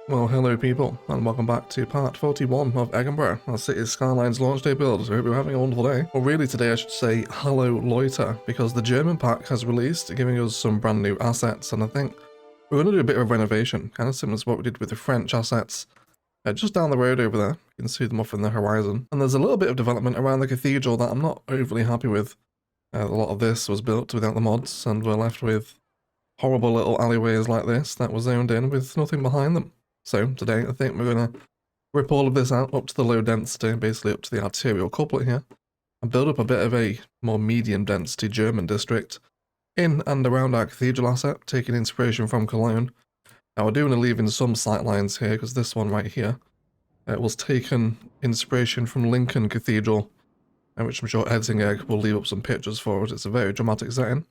Well, hello people, and welcome back to part 41 of Egginburgh, our Cities Skylines launch day build. I hope you're having a wonderful day. Well, really today I should say hello Loiter, because the German pack has released, giving us some brand new assets, and I think we're going to do a bit of renovation, kind of similar to what we did with the French assets. Just down the road over there, you can see them off in the horizon. And there's a little bit of development around the cathedral that I'm not overly happy with. A lot of this was built without the mods, and we're left with horrible little alleyways like this that were zoned in with nothing behind them. So today I think we're going to rip all of this out up to the low density, basically up to the arterial couplet here, and build up a bit of a more medium density German district in and around our cathedral asset, taking inspiration from Cologne. Now we're doing a leaving some sight lines here, because this one right here was taken inspiration from Lincoln Cathedral, which I'm sure Editing Egg will leave up some pictures for us. It's a very dramatic setting.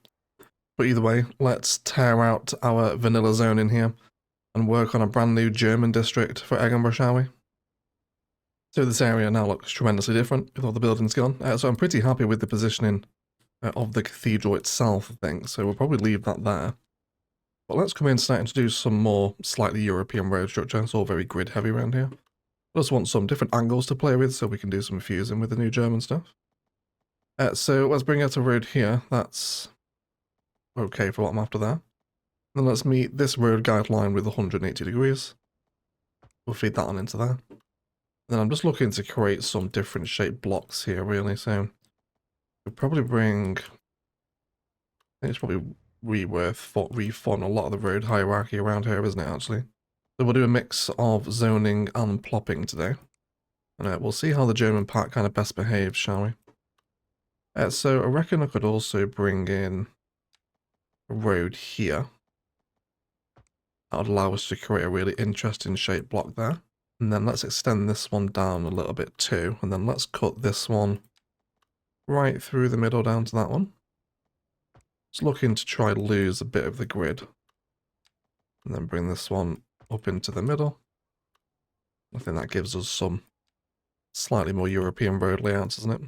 But either way, let's tear out our vanilla zone in here and work on a brand new German district for Egginburgh, shall we? So this area now looks tremendously different with all the buildings gone. So I'm pretty happy with the positioning of the cathedral itself, I think. So we'll probably leave that there. But let's come in starting to do some more slightly European road structure. It's all very grid heavy around here. I just want some different angles to play with so we can do some fusing with the new German stuff. So let's bring out a road here. That's okay for what I'm after there. Then let's meet this road guideline with 180 degrees. We'll feed that on into there. Then I'm just looking to create some different shaped blocks here, really. So we'll probably bring, I think it's probably refun a lot of the road hierarchy around here, isn't it, actually? So we'll do a mix of zoning and plopping today. And we'll see how the German pack kind of best behaves, shall we? So I reckon I could also bring in a road here. That would allow us to create a really interesting shaped block there. And then let's extend this one down a little bit too. And then let's cut this one right through the middle down to that one. Just looking to try to lose a bit of the grid. And then bring this one up into the middle. I think that gives us some slightly more European road layouts, isn't it?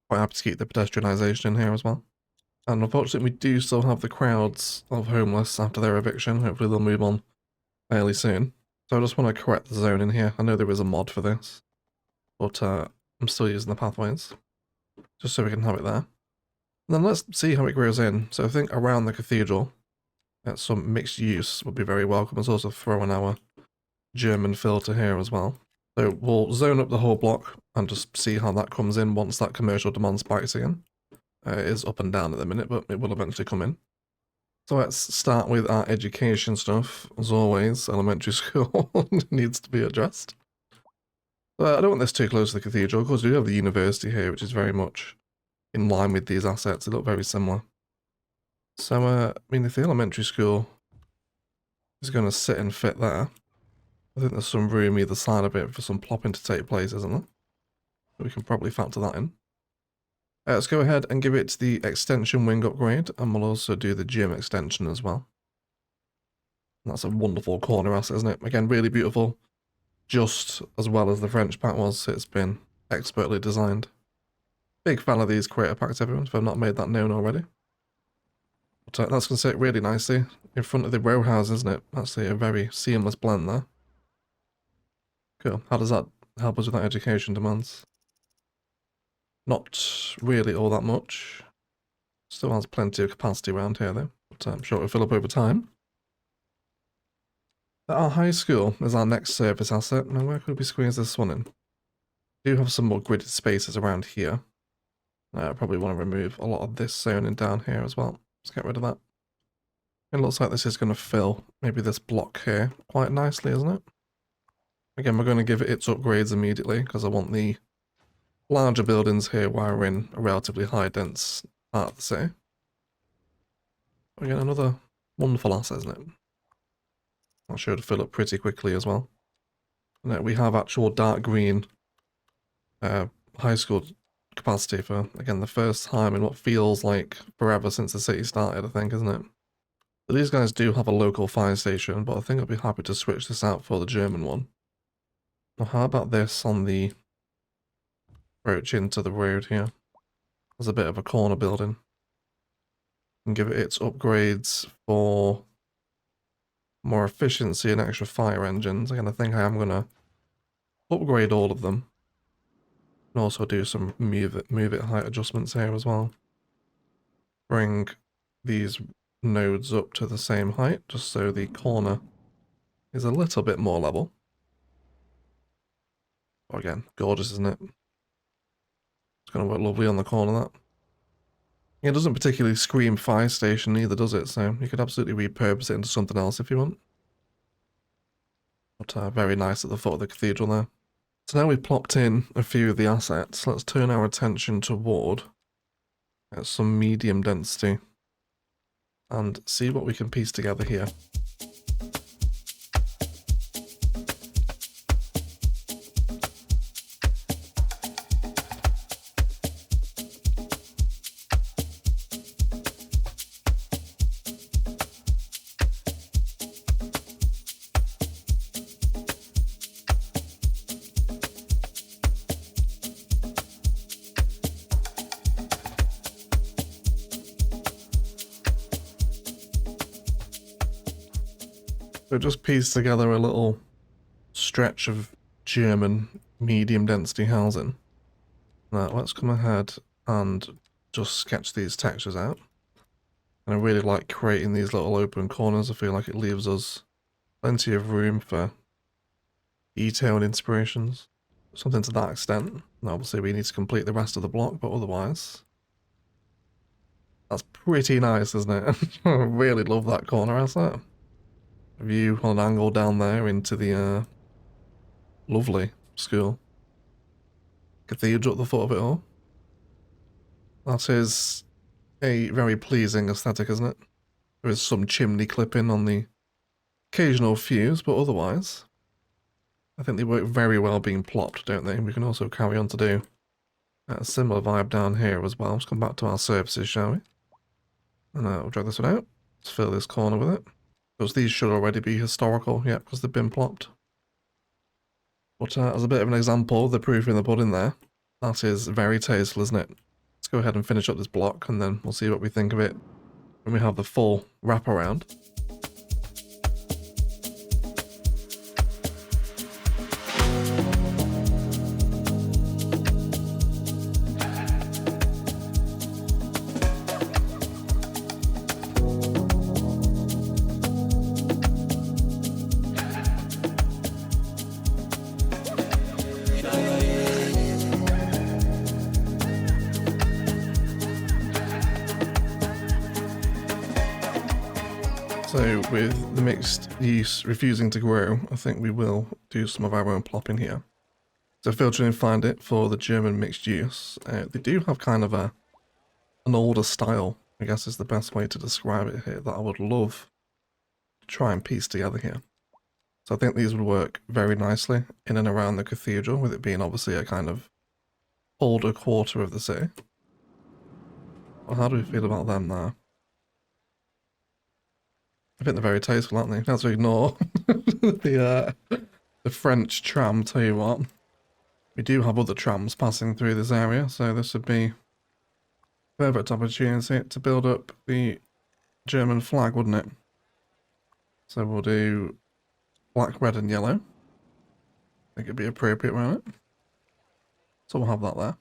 Quite happy to keep the pedestrianisation in here as well. And unfortunately we do still have the crowds of homeless after their eviction. Hopefully they'll move on fairly soon. So I just want to correct the zone in here. I know there is a mod for this, but I'm still using the pathways, just so we can have it there. And then let's see how it grows in. So I think around the cathedral, some mixed use would be very welcome. Let's also throw in our German filter here as well. So we'll zone up the whole block and just see how that comes in once that commercial demand spikes again. It is up and down at the minute, but it will eventually come in. So let's start with our education stuff. As always, elementary school needs to be addressed. But I don't want this too close to the cathedral, because we do have the university here, which is very much in line with these assets. They look very similar. So, I mean, if the elementary school is going to sit and fit there, I think there's some room either side of it for some plopping to take place, isn't there? We can probably factor that in. Let's go ahead and give it the extension wing upgrade, and we'll also do the gym extension as well. That's a wonderful corner asset, isn't it? Again, really beautiful. Just as well as the French pack was, it's been expertly designed. Big fan of these creator packs, everyone, if I've not made that known already. But that's going to sit really nicely in front of the row house, isn't it? Actually, a very seamless blend there. Cool. How does that help us with our education demands? Not really all that much. Still has plenty of capacity around here though, but I'm sure it'll fill up over time. Our high school is our next service asset. Now where could we squeeze this one in? We do have some more gridded spaces around here. I probably want to remove a lot of this zoning down here as well. Let's get rid of that. It looks like this is going to fill maybe this block here quite nicely, isn't it? Again, we're going to give it its upgrades immediately because I want the larger buildings here where we're in a relatively high dense part of the city. Again, another wonderful asset, isn't it? That should fill up pretty quickly as well. And we have actual dark green high school capacity for, again, the first time in what feels like forever since the city started, I think, isn't it? But these guys do have a local fire station, but I think I'd be happy to switch this out for the German one. Now, how about this on the approach into the road here? There's a bit of a corner building. And give it its upgrades for more efficiency and extra fire engines. Again, I think I am going to upgrade all of them. And also do some move it height adjustments here as well. Bring these nodes up to the same height, just so the corner is a little bit more level. Oh, again, gorgeous, isn't it? It's going to work lovely on the corner, that. It doesn't particularly scream fire station either, does it? So you could absolutely repurpose it into something else if you want. But very nice at the foot of the cathedral there. So now we've plopped in a few of the assets. Let's turn our attention toward some medium density and see what we can piece together here. So just piece together a little stretch of German medium density housing. Now let's come ahead and just sketch these textures out. And I really like creating these little open corners. I feel like it leaves us plenty of room for detail and inspirations. Something to that extent. And obviously we need to complete the rest of the block, but otherwise that's pretty nice, isn't it? I really love that corner asset. View on an angle down there into the lovely school. Cathedral at the foot of it all. That is a very pleasing aesthetic, isn't it? There is some chimney clipping on the occasional fuse, but otherwise I think they work very well being plopped, don't they? We can also carry on to do a similar vibe down here as well. Let's come back to our surfaces, shall we? And we'll drag this one out. Let's fill this corner with it. Because these should already be historical, yeah, because they've been plopped. But as a bit of an example, the proof in the pudding there, that is very tasteful, isn't it? Let's go ahead and finish up this block, and then we'll see what we think of it when we have the full wraparound. So with the mixed use refusing to grow, I think we will do some of our own plopping here. So filtering and find it for the German mixed use. They do have kind of an older style, I guess is the best way to describe it here, that I would love to try and piece together here. So I think these would work very nicely in and around the cathedral, with it being obviously a kind of older quarter of the city. Well, how do we feel about them now? I think they're very tasteful, aren't they? Now to ignore the French tram, tell you what. We do have other trams passing through this area, so this would be a perfect opportunity to build up the German flag, wouldn't it? So we'll do black, red and yellow. I think it'd be appropriate, won't it? So we'll have that there.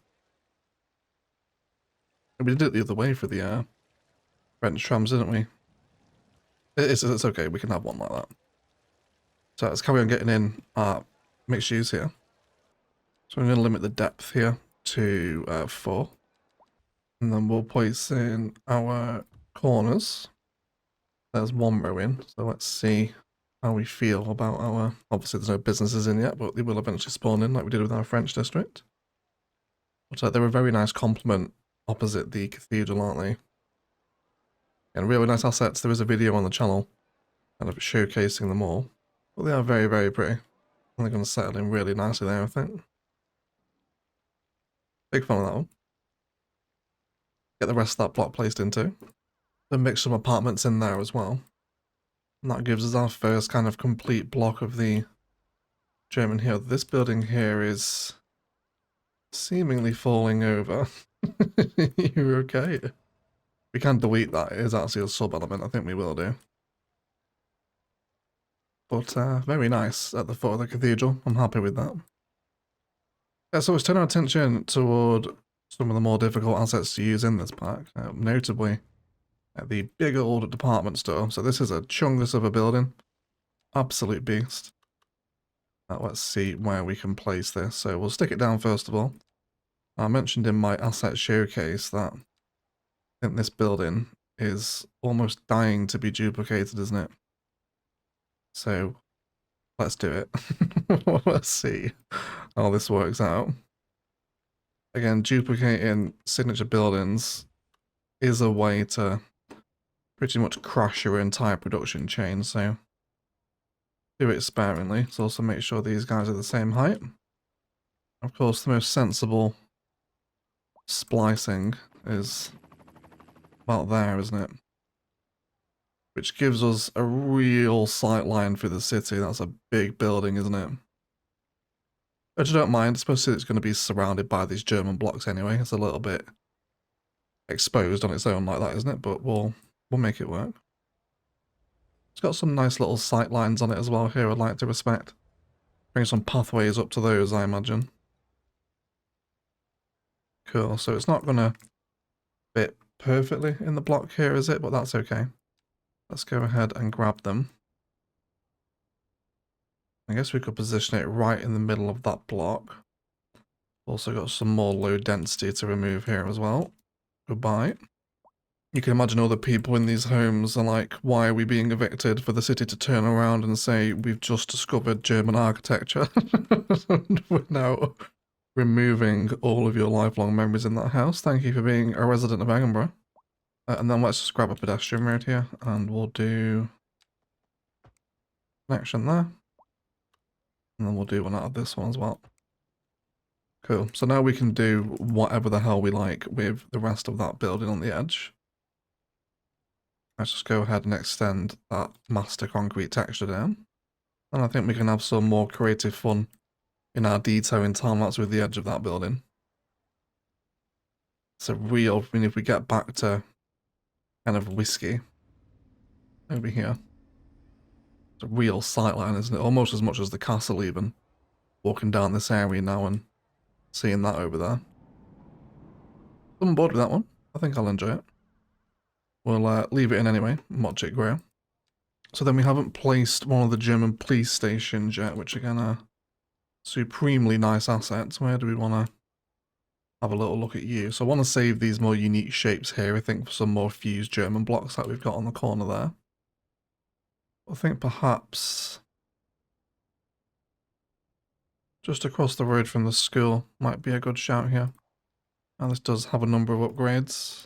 And we did it the other way for the French trams, didn't we? It's okay, we can have one like that. So let's carry on getting in our mixed use here. So I'm going to limit the depth here to 4. And then we'll place in our corners. There's one row in, so let's see how we feel about our... Obviously there's no businesses in yet, but they will eventually spawn in like we did with our French district. But they're a very nice complement opposite the cathedral, aren't they? And really nice assets. There is a video on the channel kind of showcasing them all. But they are very, very pretty. And they're going to settle in really nicely there, I think. Big fan of that one. Get the rest of that block placed into. Then mix some apartments in there as well. And that gives us our first kind of complete block of the German hill. This building here is seemingly falling over. You're okay? We can delete that. It is actually a sub-element. I think we will do. but very nice at the foot of the cathedral. I'm happy with that. Yeah, so let's turn our attention toward some of the more difficult assets to use in this pack, notably the big old department store. So this is a chungus of a building. Absolute beast. Let's see where we can place this. So we'll stick it down first of all. I mentioned in my asset showcase that I think this building is almost dying to be duplicated, isn't it? So let's do it. Let's see how this works out. Again, duplicating signature buildings is a way to pretty much crash your entire production chain, so do it sparingly. So also make sure these guys are the same height. Of course, the most sensible splicing is about there, isn't it? Which gives us a real sight line for the city. That's a big building, isn't it? Which I don't mind, especially it's going to be surrounded by these German blocks anyway. It's a little bit exposed on its own like that, isn't it? But we'll make it work. It's got some nice little sight lines on it as well here I'd like to respect. Bring some pathways up to those, I imagine. Cool, so it's not going to fit perfectly in the block here, is it? But that's okay. Let's go ahead and grab them. I guess we could position it right in the middle of that block. Also got some more low density to remove here as well. Goodbye. You can imagine all the people in these homes are like, why are we being evicted? For the city to turn around and say, we've just discovered German architecture. And we're now removing all of your lifelong memories in that house. Thank you for being a resident of Egginburgh. And then let's just grab a pedestrian road here and we'll do connection there. And then we'll do one out of this one as well. Cool. So now we can do whatever the hell we like with the rest of that building on the edge. Let's just go ahead and extend that master concrete texture down. And I think we can have some more creative fun in our detailing time-lapse with the edge of that building. It's a real, I mean, if we get back to kind of whiskey over here. It's a real sightline, isn't it? Almost as much as the castle even. Walking down this area now and seeing that over there. I'm on board with that one. I think I'll enjoy it. We'll leave it in anyway, watch it grow. So then we haven't placed one of the German police stations yet, which again are supremely nice assets. Where do we want to have a little look at you? So I want to save these more unique shapes here, I think, for some more fused German blocks that we've got on the corner there. I think perhaps just across the road from the school might be a good shout here. And this does have a number of upgrades,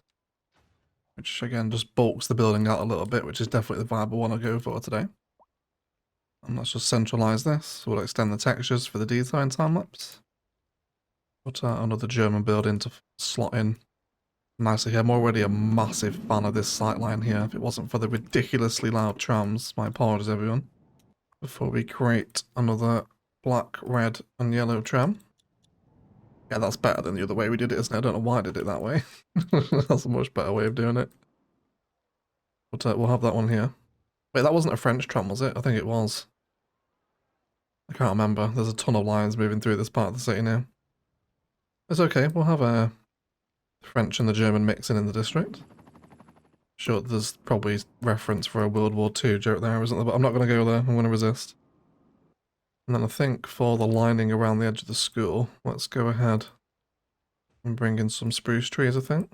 which again just bulks the building out a little bit, which is definitely the vibe I want to go for today. And let's just centralize this. We'll extend the textures for the detailing time-lapse. Put another German building to slot in nicely here. I'm already a massive fan of this sightline here. If it wasn't for the ridiculously loud trams, my apologies everyone. Before we create another black, red and yellow tram. Yeah, that's better than the other way we did it, isn't it? I don't know why I did it that way. That's a much better way of doing it. But we'll have that one here. Wait, that wasn't a French tram, was it? I think it was. I can't remember. There's a ton of lines moving through this part of the city now. It's okay, we'll have a French and the German mixing in the district. Sure, there's probably reference for a World War II joke there, isn't there? But I'm not going to go there, I'm going to resist. And then I think for the lining around the edge of the school, let's go ahead and bring in some spruce trees, I think.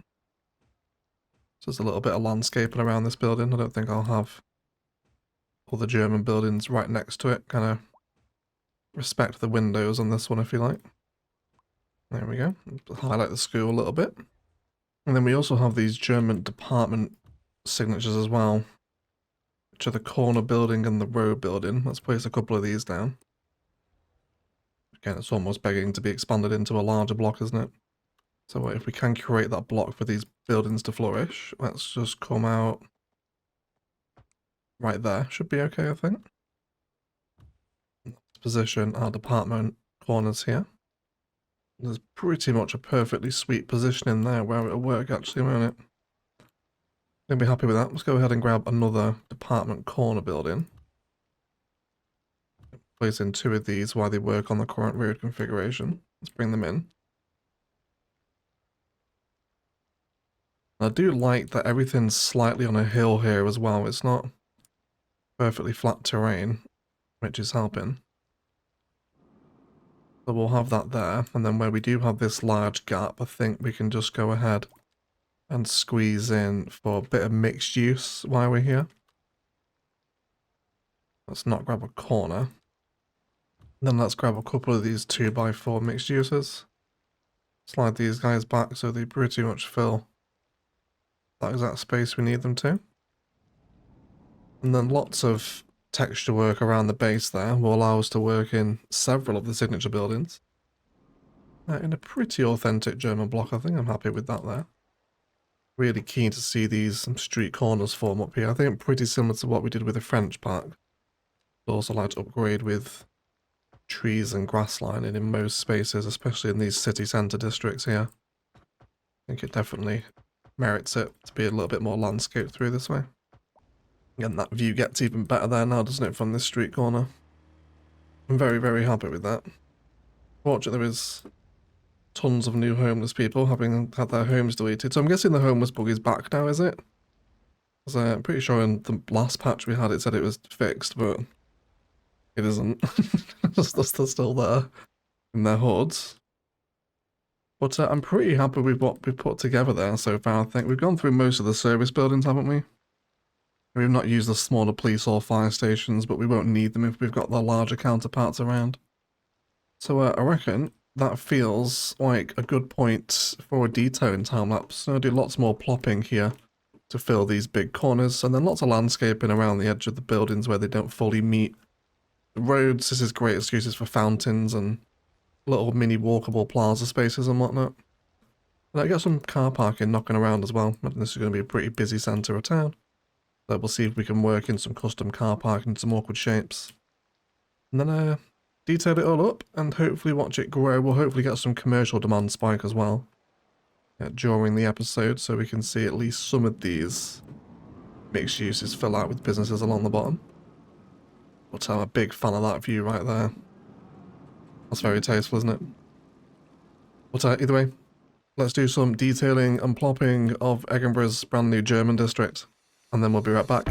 So there's a little bit of landscaping around this building. I don't think I'll have all the German buildings right next to it. Kind of respect the windows on this one if you like. There we go. Highlight the school a little bit. And then we also have these German department signatures as well, which are the corner building and the row building. Let's place a couple of these down. Again, it's almost begging to be expanded into a larger block, isn't it? So if we can create that block for these buildings to flourish, let's just come out right there. Should be okay, I think. Let's position our department corners here. There's pretty much a perfectly sweet position in there where it'll work actually, won't it? Gonna be happy with that. Let's go ahead and grab another department corner building. place in 2 of these while they work on the current road configuration. Let's bring them in. I do like that everything's slightly on a hill here as well. It's not perfectly flat terrain, which is helping. So we'll have that there, and then where we do have this large gap, I think we can just go ahead and squeeze in for a bit of mixed use while we're here. Let's not grab a corner. Then let's grab a couple of these 2x4 mixed uses. Slide these guys back so they pretty much fill that exact space we need them to. And then lots of texture work around the base there will allow us to work in several of the signature buildings. In a pretty authentic German block, I think I'm happy with that there. Really keen to see these street corners form up here. I think pretty similar to what we did with the French pack. I'd also like to upgrade with trees and grass lining in most spaces, especially in these city centre districts here. I think it definitely merits it to be a little bit more landscape through this way. And that view gets even better there now, doesn't it, from this street corner? I'm very, very happy with that. Fortunately, there is tons of new homeless people having had their homes deleted. So I'm guessing the homeless bug is back now, is it? Because I'm pretty sure in the last patch we had it said it was fixed, but it isn't. They're still there in their hoods. But I'm pretty happy with what we've put together there so far. I think we've gone through most of the service buildings, haven't we? We've not used the smaller police or fire stations, but we won't need them if we've got the larger counterparts around. So I reckon that feels like a good point for a detailing time-lapse. I'll do lots more plopping here to fill these big corners, and then lots of landscaping around the edge of the buildings where they don't fully meet the roads. This is great excuses for fountains and little mini walkable plaza spaces and whatnot. And I got some car parking knocking around as well. I think this is going to be a pretty busy centre of town. So we'll see if we can work in some custom car parking, some awkward shapes. And then detail it all up and hopefully watch it grow. We'll hopefully get some commercial demand spike as well during the episode, so we can see at least some of these mixed uses fill out with businesses along the bottom. But I'm a big fan of that view right there. That's very tasteful, isn't it? But either way, let's do some detailing and plopping of Egginburgh's brand new German district, and then we'll be right back.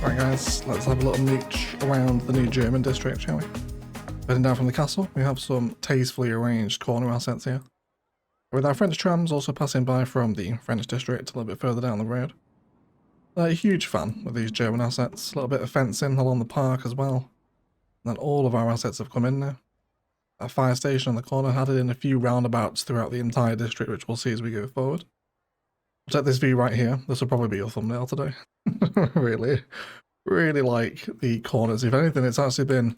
Right guys, let's have a little mooch around the new German district, shall we? Heading down from the castle, we have some tastefully arranged corner assets here. With our French trams also passing by from the French district a little bit further down the road. A huge fan of these German assets, a little bit of fencing along the park as well. And then all of our assets have come in now. A fire station on the corner, added in a few roundabouts throughout the entire district, which we'll see as we go forward. I'll take this view right here. This will probably be your thumbnail today. really like the corners. If anything, it's actually been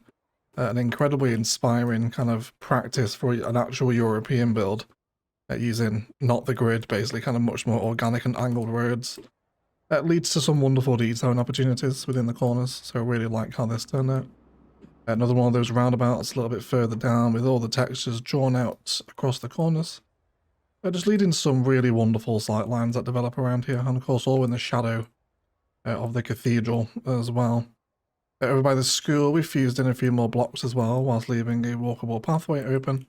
an incredibly inspiring kind of practice for an actual European build, using not the grid, basically kind of much more organic and angled roads. It leads to some wonderful detailing opportunities within the corners, so I really like how this turned out. Another one of those roundabouts a little bit further down with all the textures drawn out across the corners. Just leading to some really wonderful sight lines that develop around here, and of course all in the shadow of the cathedral as well. Over by the school we fused in a few more blocks as well, whilst leaving a walkable pathway open,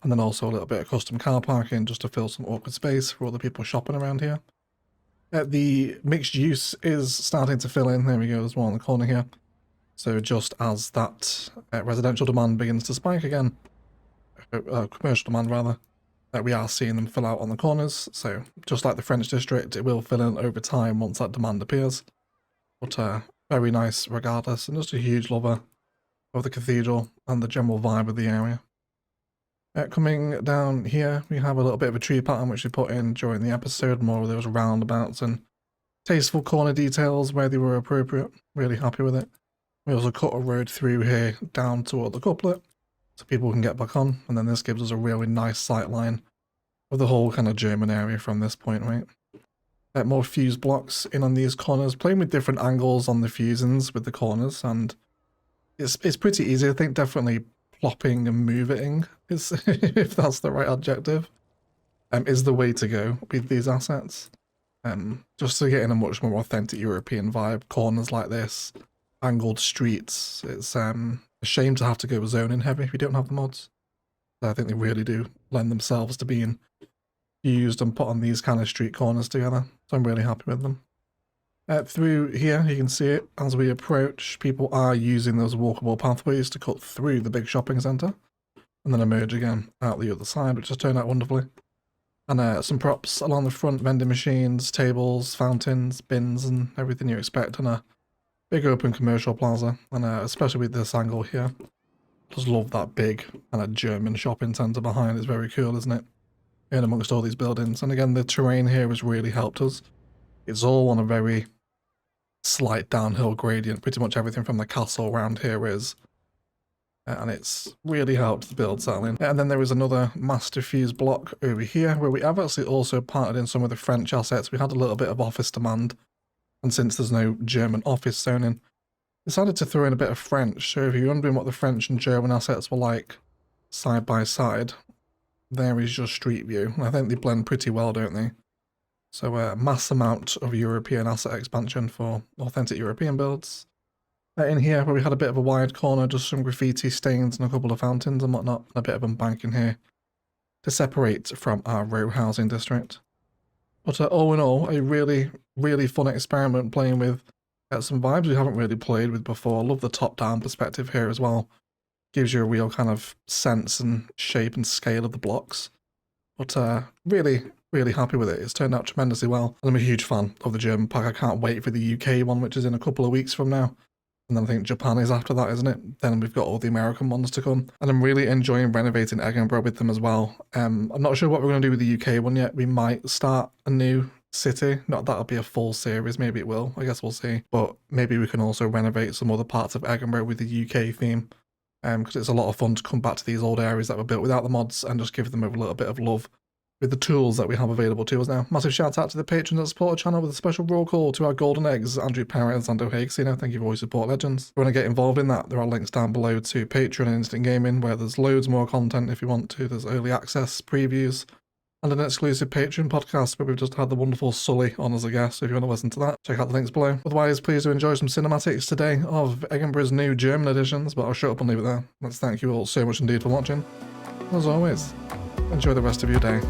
and then also a little bit of custom car parking just to fill some awkward space for all the people shopping around here. The mixed use is starting to fill in. There we go, there's one on the corner here. So just as that residential demand begins to spike again, commercial demand rather, we are seeing them fill out on the corners. So just like the French district, it will fill in over time once that demand appears. But very nice regardless, and just a huge lover of the cathedral and the general vibe of the area. Coming down here, we have a little bit of a tree pattern which we put in during the episode, more of those roundabouts and tasteful corner details where they were appropriate. Really happy with it. We also cut a road through here down toward the couplet so people can get back on, and then this gives us a really nice sight line of the whole kind of German area from this point, right? More fuse blocks in on these corners, playing with different angles on the fusings with the corners, and it's pretty easy. I think definitely plopping and moving is, if that's the right adjective, is the way to go with these assets. Just to get in a much more authentic European vibe, corners like this, angled streets, it's a shame to have to go zoning heavy if you don't have the mods. So I think they really do lend themselves to being used and put on these kind of street corners together, so I'm really happy with them. Through here, you can see it as we approach. People are using those walkable pathways to cut through the big shopping centre and then emerge again out the other side, which has turned out wonderfully. And some props along the front, vending machines, tables, fountains, bins, and everything you expect in a big open commercial plaza. And especially with this angle here, just love that big kind of German shopping centre behind. It's very cool, isn't it? In amongst all these buildings. And again, the terrain here has really helped us. It's all on a very slight downhill gradient. Pretty much everything from the castle around here is. And it's really helped the build settling. And then there is another master fuse block over here where we have actually also parted in some of the French assets. We had a little bit of office demand. And since there's no German office zoning, decided to throw in a bit of French. So if you're wondering what the French and German assets were like side by side, there is your street view. I think they blend pretty well, don't they? So a mass amount of European asset expansion for authentic European builds. In here, where we had a bit of a wide corner, just some graffiti stains and a couple of fountains and whatnot, and a bit of embanking here to separate from our row housing district. But all in all, a really, really fun experiment playing with some vibes we haven't really played with before. Love the top-down perspective here as well. Gives you a real kind of sense and shape and scale of the blocks. But really, really happy with it. It's turned out tremendously well. And I'm a huge fan of the German pack. I can't wait for the UK one, which is in a couple of weeks from now. And then I think Japan is after that, isn't it? Then we've got all the American ones to come. And I'm really enjoying renovating Egginburgh with them as well. I'm not sure what we're going to do with the UK one yet. We might start a new city. Not that it'll be a full series. Maybe it will. I guess we'll see. But maybe we can also renovate some other parts of Egginburgh with the UK theme. Because it's a lot of fun to come back to these old areas that were built without the mods and just give them a little bit of love with the tools that we have available to us now. Massive shout out to the patrons that support our channel, with a special roll call to our golden eggs, Andrew Perez and Sando Hagesino. Thank you for all your support, legends. If you want to get involved in that, there are links down below to Patreon and Instant Gaming, where there's loads more content if you want to. There's early access, previews, and an exclusive Patreon podcast where we've just had the wonderful Sully on as a guest. So if you want to listen to that, check out the links below. Otherwise, please do enjoy some cinematics today of Egginburgh's new German editions, but I'll shut up and leave it there. Let's thank you all so much indeed for watching. As always, enjoy the rest of your day.